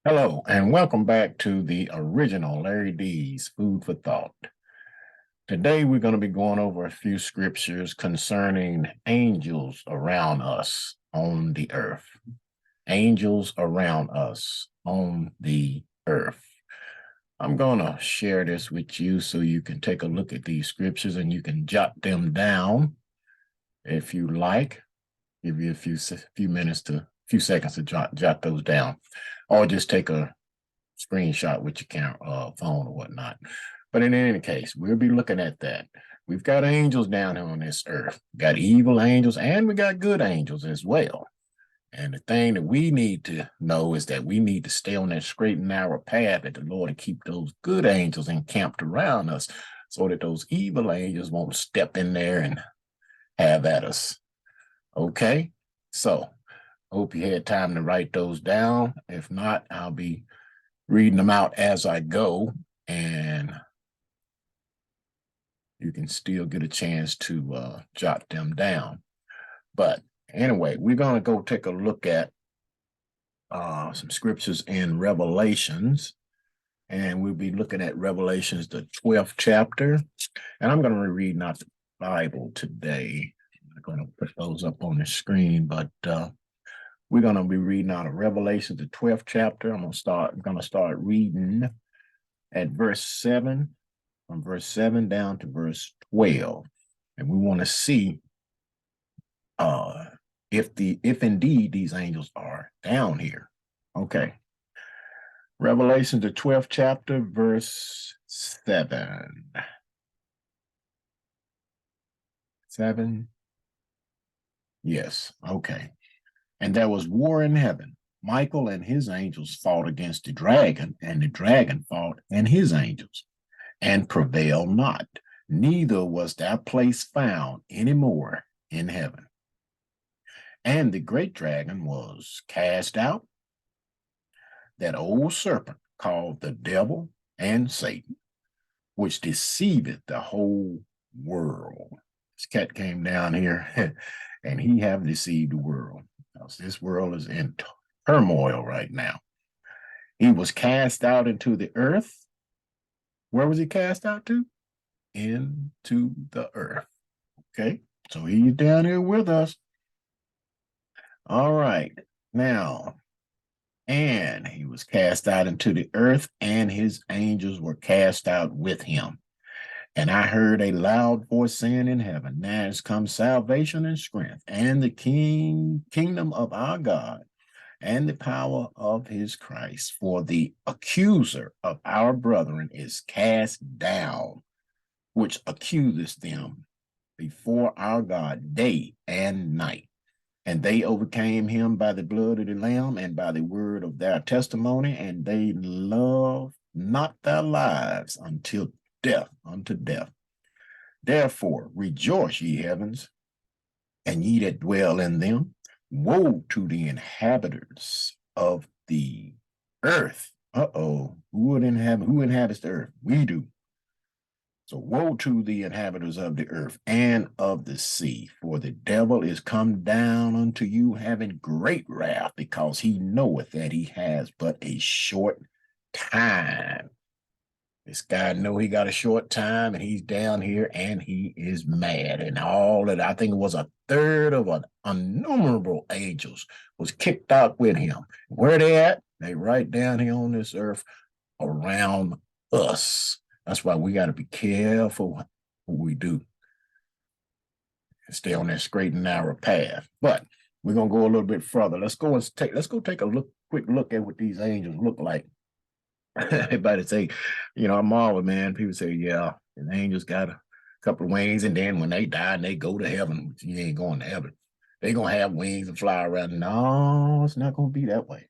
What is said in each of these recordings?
Hello, and welcome back to the original Larry D's Food for Thought. Today, we're going to be going over a few scriptures concerning angels around us on the earth. Angels around us on the earth. I'm going to share this with you so you can take a look at these scriptures and you can jot them down if you like. Give you a few seconds to jot those down, or just take a screenshot with your camera, phone or whatnot. But in any case, we'll be looking at that. We've got angels down here on this earth. We got evil angels and we got good angels as well. And the thing that we need to know is that we need to stay on that straight and narrow path of the Lord and keep those good angels encamped around us so that those evil angels won't step in there and have at us. Okay? So, hope you had time to write those down. If not, I'll be reading them out as I go, and you can still get a chance to jot them down. But anyway, we're going to go take a look at some scriptures in Revelations, and we'll be looking at Revelations, the 12th chapter. And I'm going to be reading out the Bible today. I'm not going to put those up on the screen, but we're going to be reading out of Revelation, the 12th chapter. I'm going to start reading at verse 7, from verse 7 down to verse 12. And we want to see if indeed these angels are down here. Okay. Revelation, the 12th chapter, verse 7. 7. Yes. Okay. And there was war in heaven. Michael and his angels fought against the dragon, and the dragon fought and his angels, and prevailed not. Neither was their place found any more in heaven. And the great dragon was cast out, that old serpent called the devil and Satan, which deceiveth the whole world. This cat came down here and he have deceived the world. Because this world is in turmoil right now. He was cast out into the earth. Where was he cast out to? Into the earth. Okay, so he's down here with us. All right, now, and he was cast out into the earth, and his angels were cast out with him. And I heard a loud voice saying in heaven, now has come salvation and strength, and the kingdom of our God, and the power of his Christ. For the accuser of our brethren is cast down, which accuseth them before our God day and night. And they overcame him by the blood of the Lamb and by the word of their testimony, and they loved not their lives unto death. Therefore rejoice, ye heavens, and ye that dwell in them. Woe to the inhabitants of the earth. Who inhabits the earth? We do. So woe to the inhabitants of the earth and of the sea, for the devil is come down unto you having great wrath, because he knoweth that he has but a short time. This guy know he got a short time, and he's down here, and he is mad. And all that, I think it was a third of an innumerable angels was kicked out with him. Where they at? They right down here on this earth around us. That's why we got to be careful what we do and stay on that straight and narrow path. But we're gonna go a little bit further. Let's go take a quick look at what these angels look like. Everybody say, I'm marvel, man. People say, yeah, the angels got a couple of wings, and then when they die and they go to heaven, you ain't going to heaven. They gonna have wings and fly around. No, it's not gonna be that way.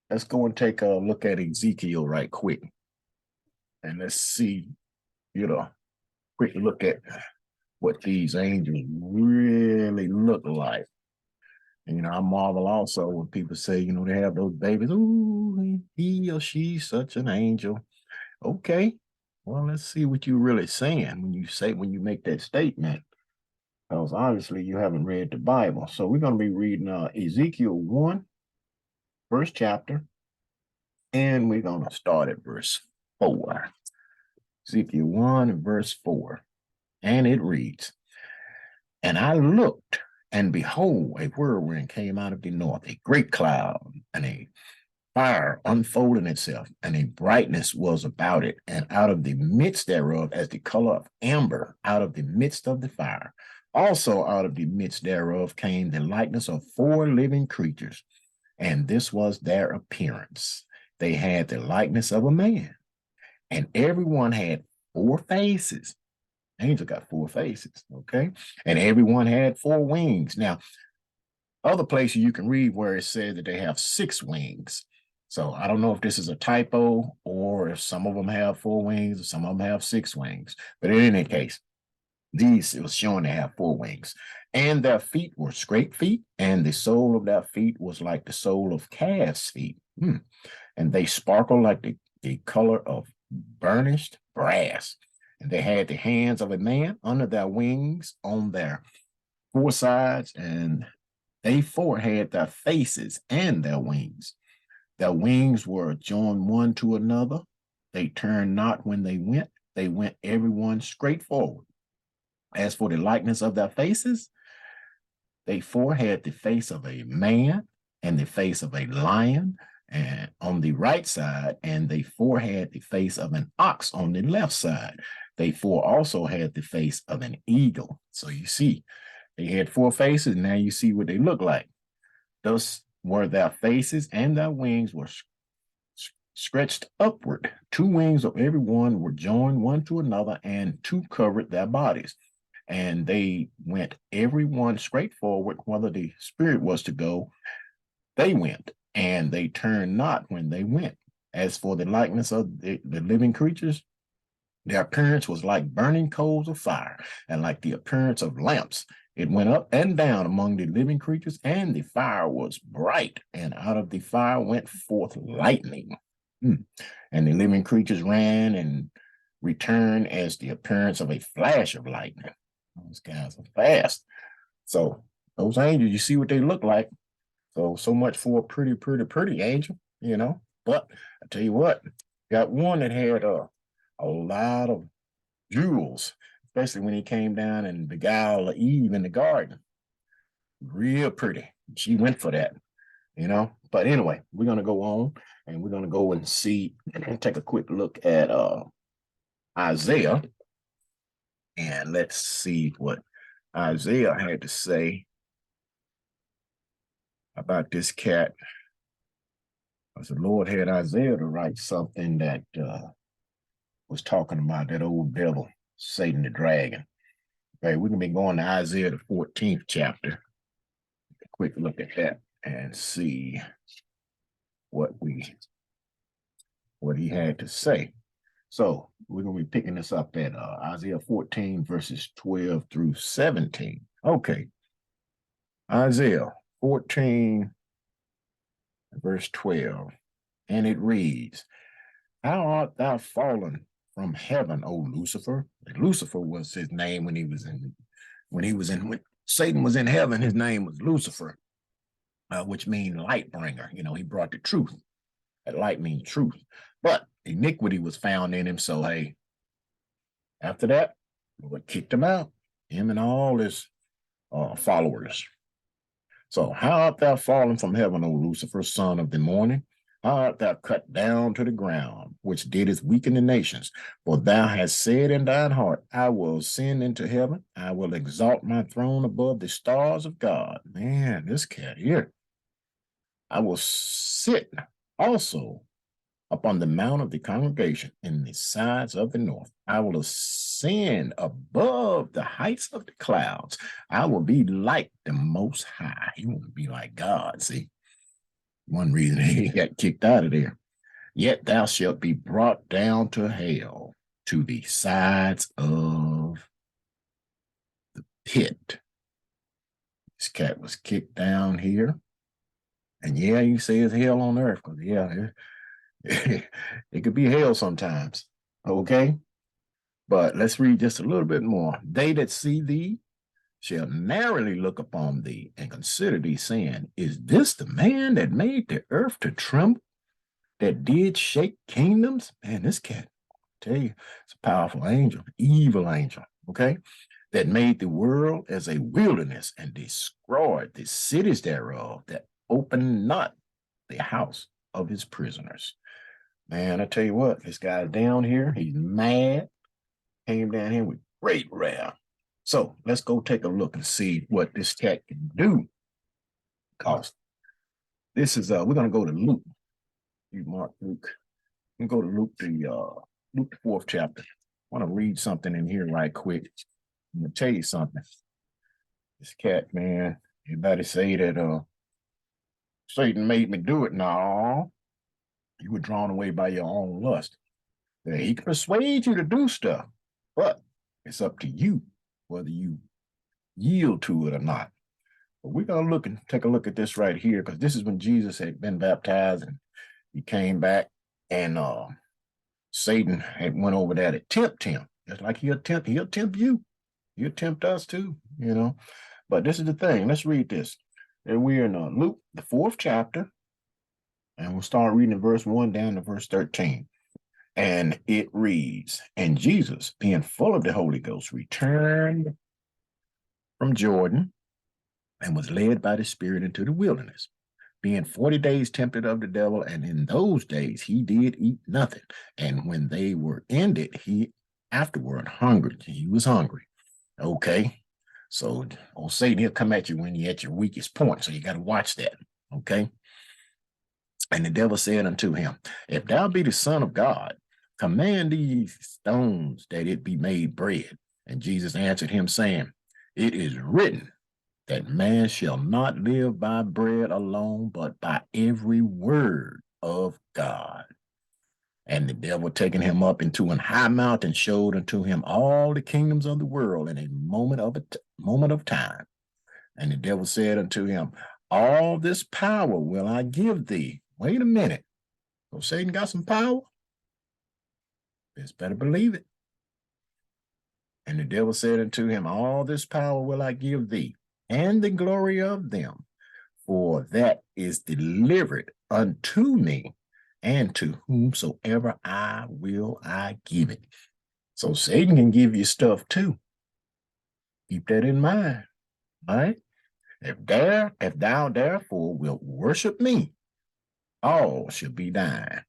Let's go and take a look at Ezekiel right quick. And let's see, quick look at what these angels really look like. And, I marvel also when people say, they have those babies. Ooh, he or she's such an angel. Okay, well, let's see what you're really saying when you make that statement. Because obviously you haven't read the Bible. So we're going to be reading Ezekiel 1, first chapter, And we're going to start at verse 4. Ezekiel 1 and verse 4. And it reads, "And I looked, and behold, a whirlwind came out of the north, a great cloud, and a fire unfolding itself, and a brightness was about it, and out of the midst thereof, as the color of amber, out of the midst of the fire. Also out of the midst thereof came the likeness of 4 living creatures, and this was their appearance. They had the likeness of a man, and everyone had 4 faces." Angel got 4 faces, okay? "And everyone had 4 wings." Now, other places you can read where it says that they have 6 wings. So I don't know if this is a typo or if some of them have 4 wings or some of them have 6 wings. But in any case, it was showing they have 4 wings. "And their feet were scraped feet, and the sole of their feet was like the sole of calves' feet. And they sparkled like the color of burnished brass. And they had the hands of a man under their wings on their 4 sides, and they 4 had their faces and their wings. Their wings were joined one to another. They turned not when they went every one straight forward. As for the likeness of their faces, they 4 had the face of a man and the face of a lion and on the right side, and they 4 had the face of an ox on the left side. They 4 also had the face of an eagle." So you see, they had 4 faces. Now you see what they look like. "Thus were their faces, and their wings were stretched upward. 2 wings of every one were joined one to another, and 2 covered their bodies. And they went every one straight forward, whether the spirit was to go, they went, and they turned not when they went. As for the likeness of the living creatures, their appearance was like burning coals of fire, and like the appearance of lamps. It went up and down among the living creatures, and the fire was bright, and out of the fire went forth lightning. And the living creatures ran and returned as the appearance of a flash of lightning." Those guys are fast. So those angels, you see what they look like. So much for a pretty angel, you know. But I tell you what, got one that had a lot of jewels, especially when he came down and beguiled Eve in the garden. Real pretty. She went for that, you know. But anyway, we're gonna go on and we're gonna go and see and take a quick look at Isaiah, and let's see what Isaiah had to say about this cat. Because the Lord had Isaiah to write something that was talking about that old devil, Satan the dragon. Okay, we're gonna be going to Isaiah the 14th chapter. A quick look at that and see what he had to say. So we're gonna be picking this up at Isaiah 14 verses 12 through 17. Okay, Isaiah 14 verse 12, and it reads, "How art thou fallen from heaven, O Lucifer?" Lucifer was his name when Satan was in heaven. His name was Lucifer, which means light bringer. You know, he brought the truth. That light means truth. But iniquity was found in him. So hey, after that, Lord kicked him out, him and all his followers. So how art thou fallen from heaven, O Lucifer, son of the morning? How art thou cut down to the ground, which didst weaken the nations? For thou hast said in thine heart, I will ascend into heaven. I will exalt my throne above the stars of God. Man, this cat here. I will sit also upon the mount of the congregation in the sides of the north. I will ascend above the heights of the clouds. I will be like the Most High. He won't be like God, see? One reason he got kicked out of there. Yet thou shalt be brought down to hell, to the sides of the pit. This cat was kicked down here. And yeah, you say it's hell on earth, because yeah, it could be hell sometimes. Okay? But let's read just a little bit more. They that see thee shall narrowly look upon thee and consider thee, saying, Is this the man that made the earth to tremble that did shake kingdoms. Man, this cat, I tell you, it's a powerful angel, evil angel, okay? That made the world as a wilderness and destroyed the cities thereof, that opened not the house of his prisoners. Man, I tell you what, this guy down here, he's mad, came down here with great wrath. So let's go take a look and see what this cat can do. Because this is we're gonna go to Luke. You Mark Luke. We go to Luke the fourth chapter. I want to read something in here right quick. I'm gonna tell you something. This cat, man, everybody say that Satan made me do it. No, you were drawn away by your own lust. He can persuade you to do stuff, but it's up to you whether you yield to it or not. But we're gonna look and take a look at this right here, because this is when Jesus had been baptized and he came back, and Satan had went over there to tempt him. Just like he'll tempt you. He'll tempt us too, you know. But this is the thing. Let's read this. And we're in Luke, the fourth chapter, and we'll start reading in verse 1 down to verse 13. And it reads, and Jesus, being full of the Holy Ghost, returned from Jordan and was led by the Spirit into the wilderness, being 40 days tempted of the devil. And in those days he did eat nothing. And when they were ended, he afterward hungered. He was hungry. Okay. So old Satan, he'll come at you when you're at your weakest point. So you got to watch that. Okay. And the devil said unto him, if thou be the Son of God, command these stones that it be made bread. And Jesus answered him, saying, it is written that man shall not live by bread alone, but by every word of God. And the devil, taking him up into an high mountain, showed unto him all the kingdoms of the world in a moment of time. And the devil said unto him, all this power will I give thee. Wait a minute. So Satan got some power? Best better believe it. And the devil said unto him, all this power will I give thee, and the glory of them, for that is delivered unto me, and to whomsoever I will I give it. So Satan can give you stuff too. Keep that in mind. All right. If thou therefore wilt worship me, all shall be thine.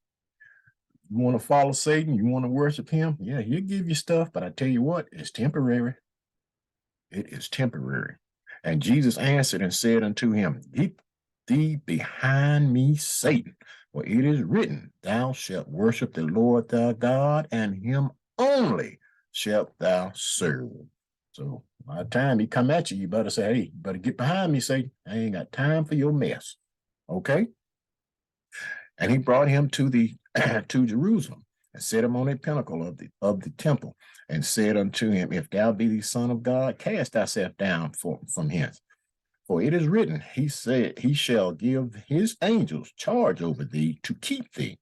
You want to follow Satan? You want to worship him? Yeah, he'll give you stuff, but I tell you what, it's temporary. It is temporary. And Jesus answered and said unto him, get thee behind me, Satan, for it is written, thou shalt worship the Lord thy God, and him only shalt thou serve. So by the time he come at you, you better say, hey, you better get behind me, Satan. I ain't got time for your mess. Okay? And he brought him to to Jerusalem, and set him on a pinnacle of the temple, and said unto him, if thou be the Son of God, cast thyself down from hence. For it is written, he said, he shall give his angels charge over thee to keep thee,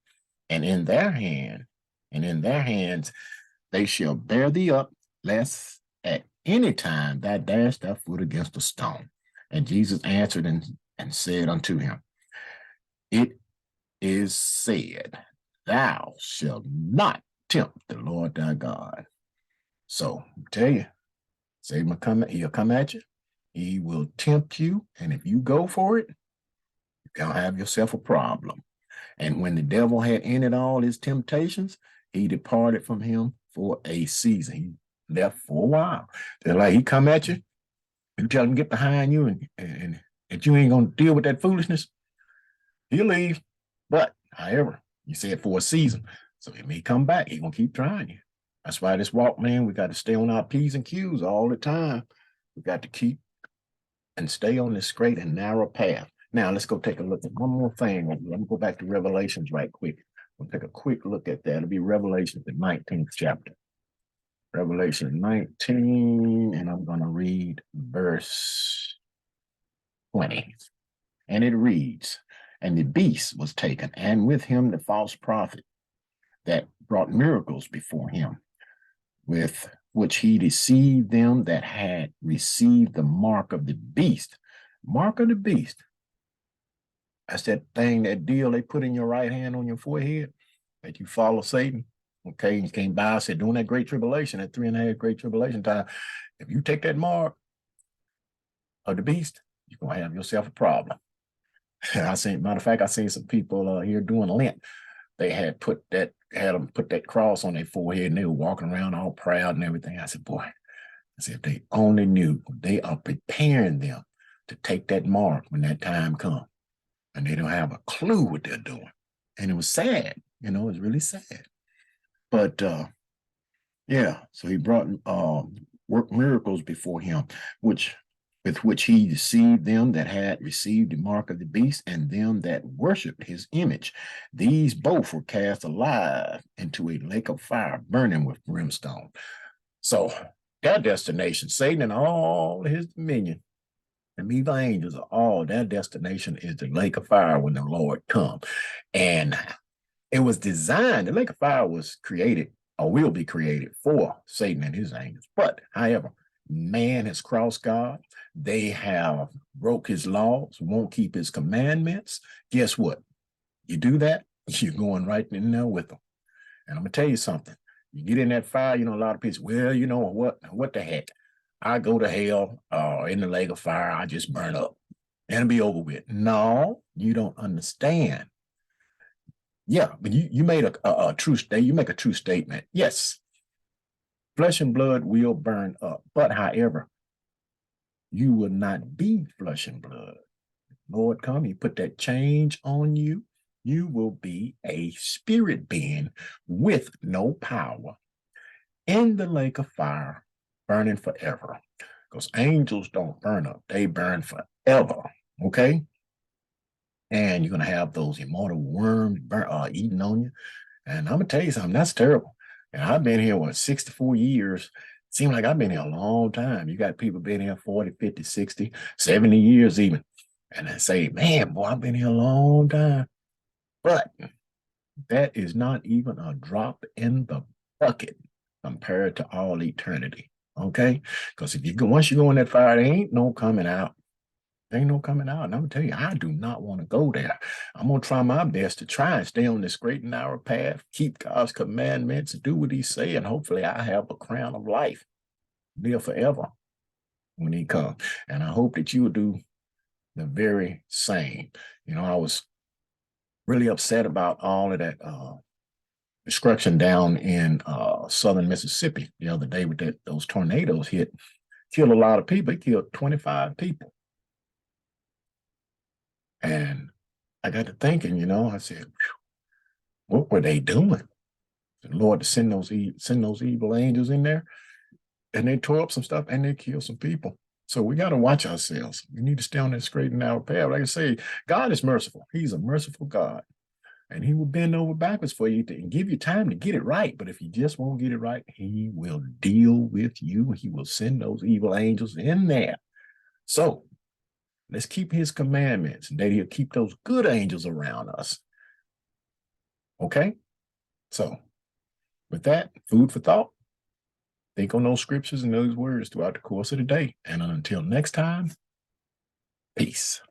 and in their hands they shall bear thee up, lest at any time thou dash thy foot against a stone. And Jesus answered and said unto him, it is said, thou shalt not tempt the Lord thy God. So I tell you, Satan he'll come at you. He will tempt you. And if you go for it, you're going to have yourself a problem. And when the devil had ended all his temptations, he departed from him for a season. He left for a while. They're like, he come at you, you tell him get behind you, and that you ain't going to deal with that foolishness, he'll leave. But, however, you said for a season. So he may come back. He's going to keep trying you. That's why this walk, man, we got to stay on our P's and Q's all the time. We got to keep and stay on this straight and narrow path. Now, let's go take a look at one more thing. Let me go back to Revelations right quick. We'll take a quick look at that. It'll be Revelation, the 19th chapter. Revelation 19, and I'm going to read verse 20. And it reads, and the beast was taken, and with him the false prophet that brought miracles before him, with which he deceived them that had received the mark of the beast. Mark of the beast. That's that thing, that deal they put in your right hand on your forehead, that you follow Satan. Okay, he came by, said, during that great tribulation, that 3.5 great tribulation time, if you take that mark of the beast, you're gonna have yourself a problem. Matter of fact, I seen some people here doing Lent. They had them put that cross on their forehead, and they were walking around all proud and everything. I said, boy, I said, if they only knew, they are preparing them to take that mark when that time comes, and they don't have a clue what they're doing. And it was sad, it was really sad. But yeah, so he brought work miracles before him, with which he deceived them that had received the mark of the beast and them that worshipped his image. These both were cast alive into a lake of fire burning with brimstone. So their destination, Satan and all his dominion, and evil angels, are all their destination is the lake of fire when the Lord comes. And it was designed, the lake of fire was created or will be created for Satan and his angels. But however, man has crossed God. They have broke his laws, won't keep his commandments. Guess what? You do that, you're going right in there with them. And I'm gonna tell you something. You get in that fire, a lot of people, well, you know what the heck? I go to hell in the lake of fire, I just burn up and it'll be over with. No, you don't understand. Yeah, but you made a true statement. You make a true statement. Yes, flesh and blood will burn up, but however, you will not be flesh and blood. Lord come, he put that change on you. You will be a spirit being with no power in the lake of fire, burning forever. Because angels don't burn up, they burn forever. Okay? And you're going to have those immortal worms eating on you. And I'm going to tell you something, that's terrible. And I've been here, 64 years. Seems like I've been here a long time. You got people been here 40, 50, 60, 70 years even. And I say, man, boy, I've been here a long time. But that is not even a drop in the bucket compared to all eternity. Okay? Because once you go in that fire, there ain't no coming out. There ain't no coming out. And I'm gonna tell you, I do not want to go there. I'm gonna try my best to try and stay on this great and narrow path, keep God's commandments, do what he say, and hopefully I have a crown of life, live forever when he comes. And I hope that you will do the very same. I was really upset about all of that destruction down in southern Mississippi the other day with those tornadoes killed a lot of people. It killed 25 people. And I got to thinking, I said, what were they doing? The Lord to send those evil angels in there, and they tore up some stuff and they killed some people. So we got to watch ourselves. We need to stay on that straight and narrow path. Like I say, God is merciful. He's a merciful God. And he will bend over backwards for you and give you time to get it right. But if you just won't get it right, he will deal with you. He will send those evil angels in there. So let's keep his commandments, and that he'll keep those good angels around us. Okay? So with that, food for thought. Think on those scriptures and those words throughout the course of the day. And until next time, peace.